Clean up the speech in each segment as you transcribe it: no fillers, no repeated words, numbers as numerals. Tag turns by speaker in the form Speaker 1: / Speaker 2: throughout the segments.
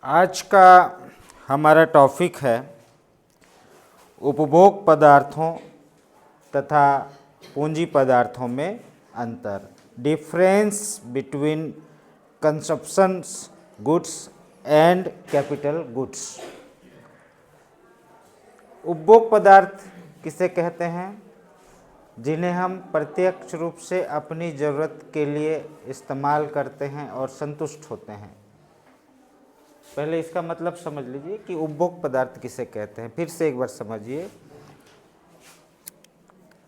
Speaker 1: आज का हमारा टॉपिक है उपभोग पदार्थों तथा पूंजी पदार्थों में अंतर, difference between consumptions goods and capital goods. उपभोग पदार्थ किसे कहते हैं? जिन्हें हम प्रत्यक्ष रूप से अपनी ज़रूरत के लिए इस्तेमाल करते हैं और संतुष्ट होते हैं। पहले इसका मतलब समझ लीजिए कि उपभोग पदार्थ किसे कहते हैं। फिर से एक बार समझिए,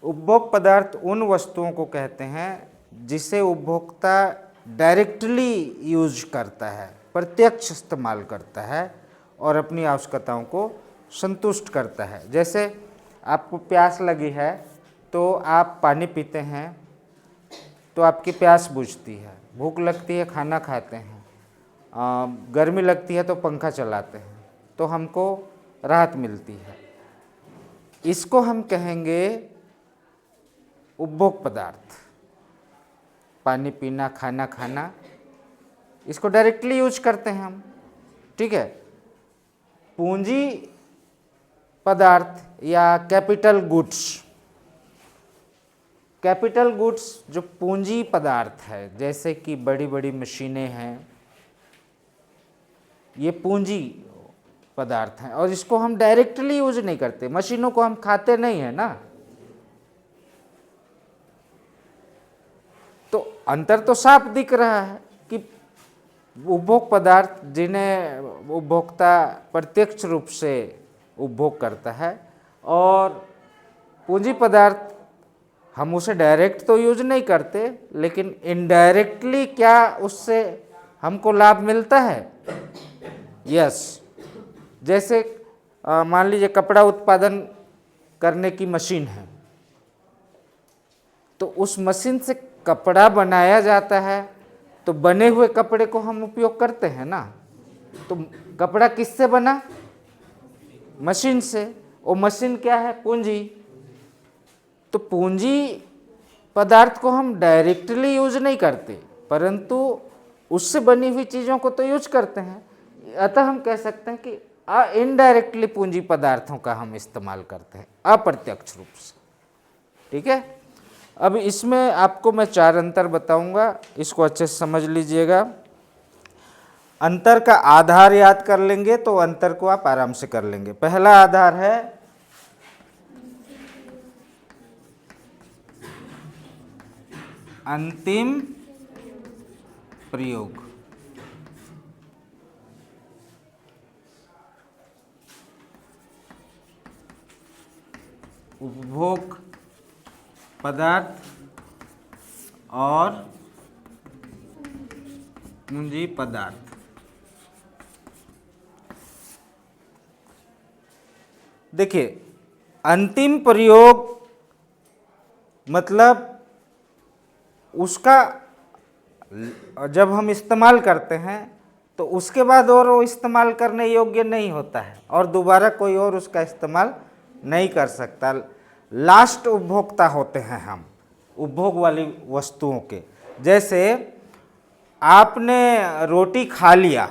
Speaker 1: उपभोग पदार्थ उन वस्तुओं को कहते हैं जिसे उपभोक्ता डायरेक्टली यूज करता है, प्रत्यक्ष इस्तेमाल करता है और अपनी आवश्यकताओं को संतुष्ट करता है। जैसे आपको प्यास लगी है तो आप पानी पीते हैं तो आपकी प्यास बुझती है, भूख लगती है खाना खाते हैं, गर्मी लगती है तो पंखा चलाते हैं तो हमको राहत मिलती है। इसको हम कहेंगे उपभोग पदार्थ। पानी पीना, खाना खाना, इसको डायरेक्टली यूज करते हैं हम, ठीक है। पूंजी पदार्थ या कैपिटल गुड्स, कैपिटल गुड्स जो पूंजी पदार्थ है, जैसे कि बड़ी बड़ी मशीनें हैं, ये पूंजी पदार्थ हैं और इसको हम डायरेक्टली यूज नहीं करते। मशीनों को हम खाते नहीं है ना, तो अंतर तो साफ दिख रहा है कि उपभोग पदार्थ जिन्हें उपभोक्ता प्रत्यक्ष रूप से उपभोग करता है और पूंजी पदार्थ हम उसे डायरेक्ट तो यूज नहीं करते, लेकिन इनडायरेक्टली क्या उससे हमको लाभ मिलता है? यस। जैसे मान लीजिए कपड़ा उत्पादन करने की मशीन है, तो उस मशीन से कपड़ा बनाया जाता है, तो बने हुए कपड़े को हम उपयोग करते हैं ना। तो कपड़ा किससे बना? मशीन से। वो मशीन क्या है? पूंजी। तो पूंजी पदार्थ को हम डायरेक्टली यूज नहीं करते, परंतु उससे बनी हुई चीज़ों को तो यूज करते हैं। अतः हम कह सकते हैं कि इनडायरेक्टली पूंजी पदार्थों का हम इस्तेमाल करते हैं, अप्रत्यक्ष रूप से, ठीक है। अब इसमें आपको मैं 4 अंतर बताऊंगा, इसको अच्छे से समझ लीजिएगा। अंतर का आधार याद कर लेंगे तो अंतर को आप आराम से कर लेंगे। पहला आधार है अंतिम प्रयोग। उपभोग पदार्थ और पूंजी पदार्थ। देखिए, अंतिम प्रयोग मतलब उसका जब हम इस्तेमाल करते हैं तो उसके बाद और वो इस्तेमाल करने योग्य नहीं होता है और दोबारा कोई और उसका इस्तेमाल नहीं कर सकता। लास्ट उपभोक्ता होते हैं हम उपभोग वाली वस्तुओं के। जैसे आपने रोटी खा लिया,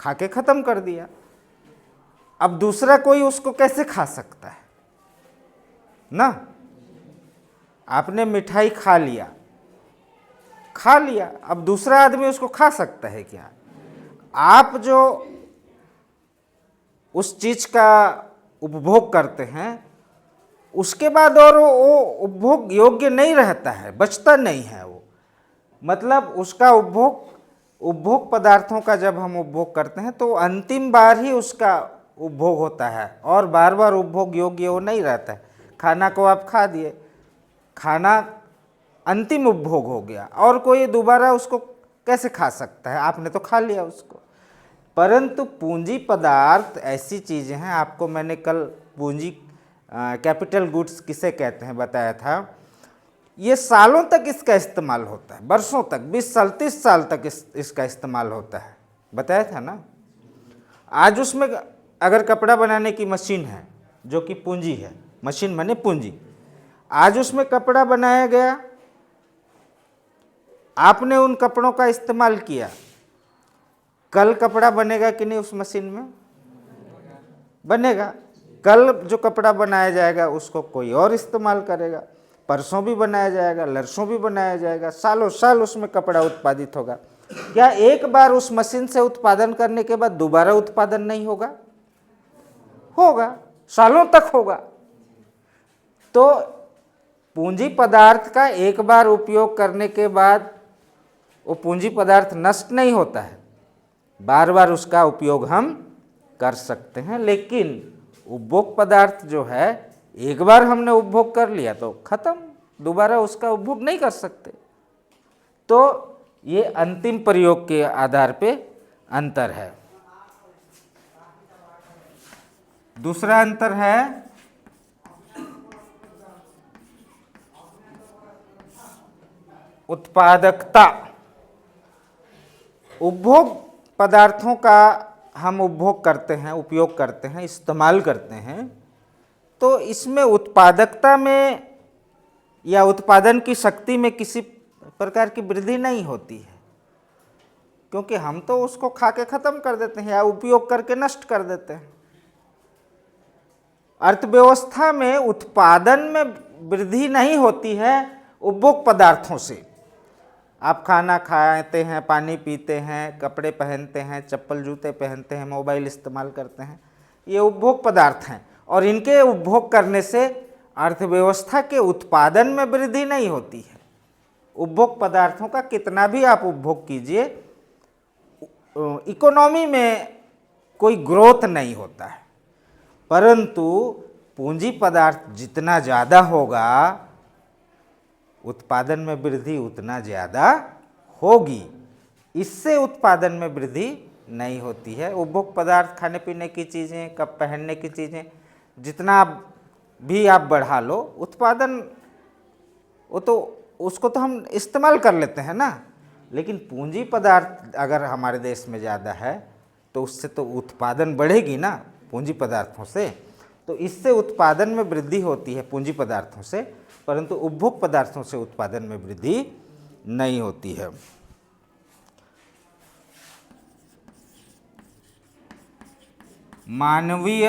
Speaker 1: खा के खत्म कर दिया, अब दूसरा कोई उसको कैसे खा सकता है ना। आपने मिठाई खा लिया, अब दूसरा आदमी उसको खा सकता है क्या? आप जो उस चीज का उपभोग करते हैं उसके बाद और वो उपभोग योग्य नहीं रहता है, बचता नहीं है वो। मतलब उसका उपभोग पदार्थों का जब हम उपभोग करते हैं तो अंतिम बार ही उसका उपभोग होता है और बार बार उपभोग योग्य वो नहीं रहता है। खाना को आप खा दिए, खाना अंतिम उपभोग हो गया और कोई दोबारा उसको कैसे खा सकता है? आपने तो खा लिया उसको। परंतु पूंजी पदार्थ ऐसी चीज़ें हैं, आपको मैंने कल पूंजी कैपिटल गुड्स किसे कहते हैं बताया था। ये सालों तक इसका इस्तेमाल होता है, वर्षों तक, 20 साल 30 साल तक इसका इस्तेमाल होता है, बताया था ना। आज उसमें अगर कपड़ा बनाने की मशीन है जो कि पूंजी है, मशीन माने पूंजी, आज उसमें कपड़ा बनाया गया, आपने उन कपड़ों का इस्तेमाल किया, कल कपड़ा बनेगा कि नहीं उस मशीन में? बनेगा। कल जो कपड़ा बनाया जाएगा उसको कोई और इस्तेमाल करेगा, परसों भी बनाया जाएगा, लरसों भी बनाया जाएगा, सालों साल उसमें कपड़ा उत्पादित होगा। क्या एक बार उस मशीन से उत्पादन करने के बाद दोबारा उत्पादन नहीं होगा? होगा, सालों तक होगा। तो पूंजी पदार्थ का एक बार उपयोग करने के बाद वो पूंजी पदार्थ नष्ट नहीं होता है, बार बार उसका उपयोग हम कर सकते हैं। लेकिन उपभोग पदार्थ जो है, एक बार हमने उपभोग कर लिया तो खत्म, दोबारा उसका उपभोग नहीं कर सकते। तो ये अंतिम प्रयोग के आधार पे अंतर है। दूसरा अंतर है उत्पादकता। उपभोग पदार्थों का हम उपभोग करते हैं, उपयोग करते हैं, इस्तेमाल करते हैं, तो इसमें उत्पादकता में या उत्पादन की शक्ति में किसी प्रकार की वृद्धि नहीं होती है, क्योंकि हम तो उसको खा के खत्म कर देते हैं या उपयोग करके नष्ट कर देते हैं। अर्थव्यवस्था में उत्पादन में वृद्धि नहीं होती है उपभोग पदार्थों से। आप खाना खाते हैं, पानी पीते हैं, कपड़े पहनते हैं, चप्पल जूते पहनते हैं, मोबाइल इस्तेमाल करते हैं, ये उपभोग पदार्थ हैं, और इनके उपभोग करने से अर्थव्यवस्था के उत्पादन में वृद्धि नहीं होती है। उपभोग पदार्थों का कितना भी आप उपभोग कीजिए, इकोनॉमी में कोई ग्रोथ नहीं होता है। परंतु पूंजी पदार्थ जितना ज़्यादा होगा, उत्पादन में वृद्धि उतना ज़्यादा होगी। इससे उत्पादन में वृद्धि नहीं होती है। उपभोग पदार्थ, खाने पीने की चीज़ें, कब पहनने की चीज़ें, जितना भी आप बढ़ा लो, उत्पादन वो तो उसको तो हम इस्तेमाल कर लेते हैं ना। लेकिन पूंजी पदार्थ अगर हमारे देश में ज़्यादा है तो उससे तो उत्पादन बढ़ेगी ना, पूंजी पदार्थों से। तो इससे उत्पादन में वृद्धि होती है पूंजी पदार्थों से, परंतु उपभोग पदार्थों से उत्पादन में वृद्धि नहीं होती है। मानवीय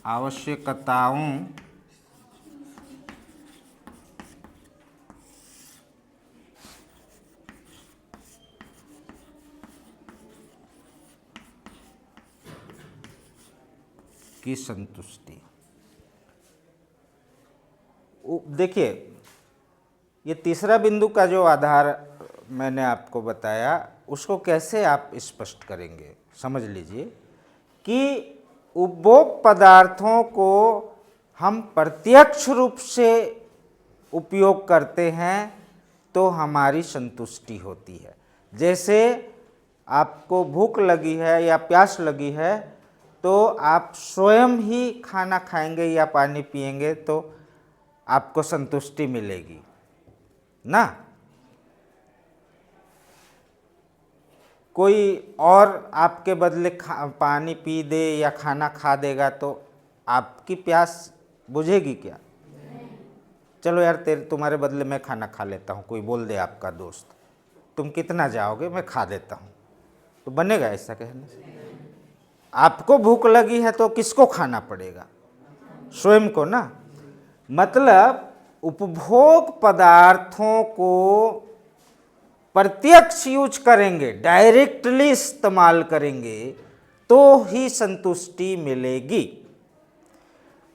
Speaker 1: आवश्यकताओं की संतुष्टि। देखिए, ये तीसरा बिंदु का जो आधार मैंने आपको बताया, उसको कैसे आप स्पष्ट करेंगे, समझ लीजिए कि उपभोग पदार्थों को हम प्रत्यक्ष रूप से उपयोग करते हैं तो हमारी संतुष्टि होती है। जैसे आपको भूख लगी है या प्यास लगी है, तो आप स्वयं ही खाना खाएंगे या पानी पिएंगे तो आपको संतुष्टि मिलेगी ना। कोई और आपके बदले पानी पी दे या खाना खा देगा तो आपकी प्यास बुझेगी क्या? चलो यार, तुम्हारे बदले मैं खाना खा लेता हूँ, कोई बोल दे आपका दोस्त, तुम कितना जाओगे, मैं खा देता हूँ, तो बनेगा ऐसा कहने से? आपको भूख लगी है तो किसको खाना पड़ेगा? स्वयं को ना। मतलब उपभोग पदार्थों को प्रत्यक्ष यूज करेंगे, डायरेक्टली इस्तेमाल करेंगे तो ही संतुष्टि मिलेगी।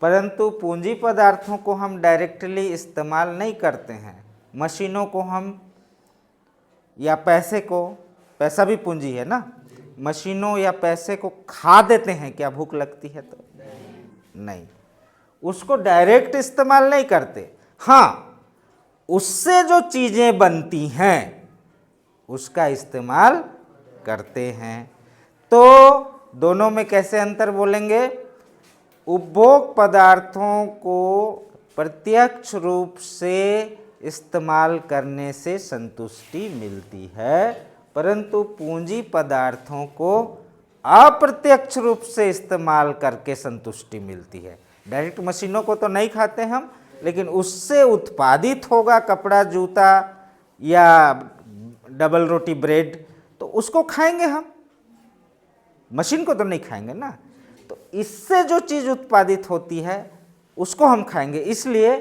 Speaker 1: परंतु पूंजी पदार्थों को हम डायरेक्टली इस्तेमाल नहीं करते हैं। मशीनों को हम या पैसे को, पैसा भी पूंजी है ना, मशीनों या पैसे को खा देते हैं क्या भूख लगती है तो? नहीं, उसको डायरेक्ट इस्तेमाल नहीं करते। हाँ, उससे जो चीज़ें बनती हैं उसका इस्तेमाल करते हैं। तो दोनों में कैसे अंतर बोलेंगे? उपभोग पदार्थों को प्रत्यक्ष रूप से इस्तेमाल करने से संतुष्टि मिलती है, परंतु पूंजी पदार्थों को अप्रत्यक्ष रूप से इस्तेमाल करके संतुष्टि मिलती है। डायरेक्ट मशीनों को तो नहीं खाते हम, लेकिन उससे उत्पादित होगा कपड़ा, जूता या डबल रोटी ब्रेड, तो उसको खाएंगे हम, मशीन को तो नहीं खाएंगे ना। तो इससे जो चीज़ उत्पादित होती है उसको हम खाएंगे। इसलिए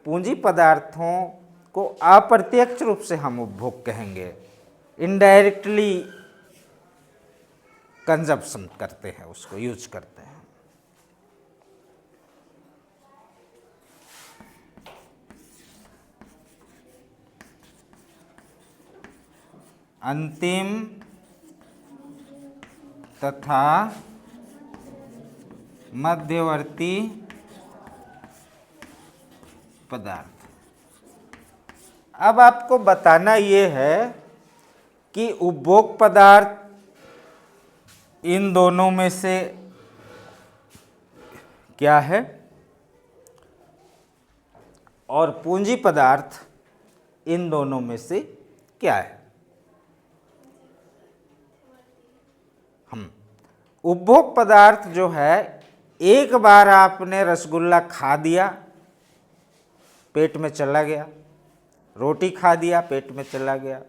Speaker 1: पूंजी पदार्थों को अप्रत्यक्ष रूप से हम उपभोग कहेंगे, इनडायरेक्टली कंजप्शन करते हैं, उसको यूज करते हैं। अंतिम तथा मध्यवर्ती पदार्थ। अब आपको बताना ये है कि उपभोग पदार्थ इन दोनों में से क्या है और पूंजी पदार्थ इन दोनों में से क्या है। उपभोग पदार्थ जो है, एक बार आपने रसगुल्ला खा दिया, पेट में चला गया, रोटी खा दिया, पेट में चला गया,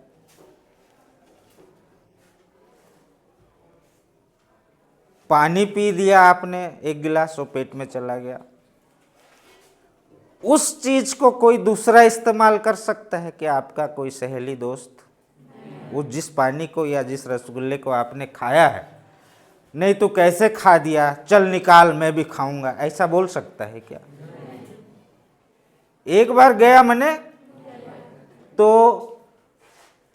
Speaker 1: पानी पी दिया आपने एक गिलास, वो पेट में चला गया। उस चीज को कोई दूसरा इस्तेमाल कर सकता है क्या? आपका कोई सहेली दोस्त वो जिस पानी को या जिस रसगुल्ले को आपने खाया है, नहीं तो कैसे खा दिया, चल निकाल मैं भी खाऊंगा, ऐसा बोल सकता है क्या? एक बार गया मने तो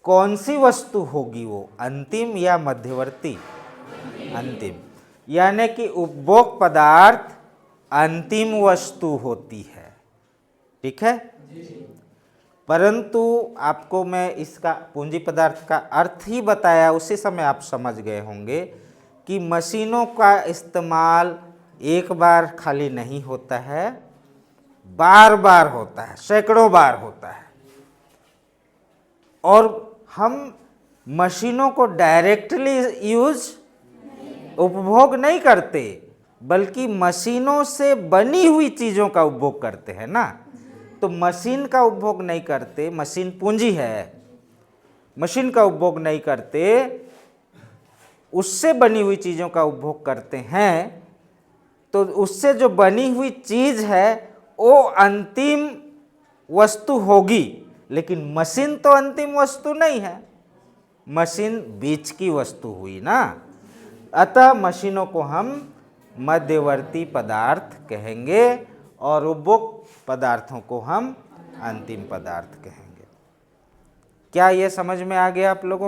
Speaker 1: कौन सी वस्तु होगी वो, अंतिम या मध्यवर्ती? अंतिम। यानी कि उपभोग पदार्थ अंतिम वस्तु होती है, ठीक है। परंतु आपको मैं इसका पूंजी पदार्थ का अर्थ ही बताया, उसी समय आप समझ गए होंगे कि मशीनों का इस्तेमाल एक बार खाली नहीं होता है, बार बार होता है, सैकड़ों बार होता है। और हम मशीनों को डायरेक्टली उपभोग नहीं करते, बल्कि मशीनों से बनी हुई चीज़ों का उपभोग करते हैं ना। तो मशीन का उपभोग नहीं करते, मशीन पूंजी है, मशीन का उपभोग नहीं करते, उससे बनी हुई चीज़ों का उपभोग करते हैं। तो उससे जो बनी हुई चीज़ है वो अंतिम वस्तु होगी, लेकिन मशीन तो अंतिम वस्तु नहीं है, मशीन बीच की वस्तु हुई ना। अतः मशीनों को हम मध्यवर्ती पदार्थ कहेंगे और उपभोग पदार्थों को हम अंतिम पदार्थ कहेंगे। क्या ये समझ में आ गया आप लोगों को?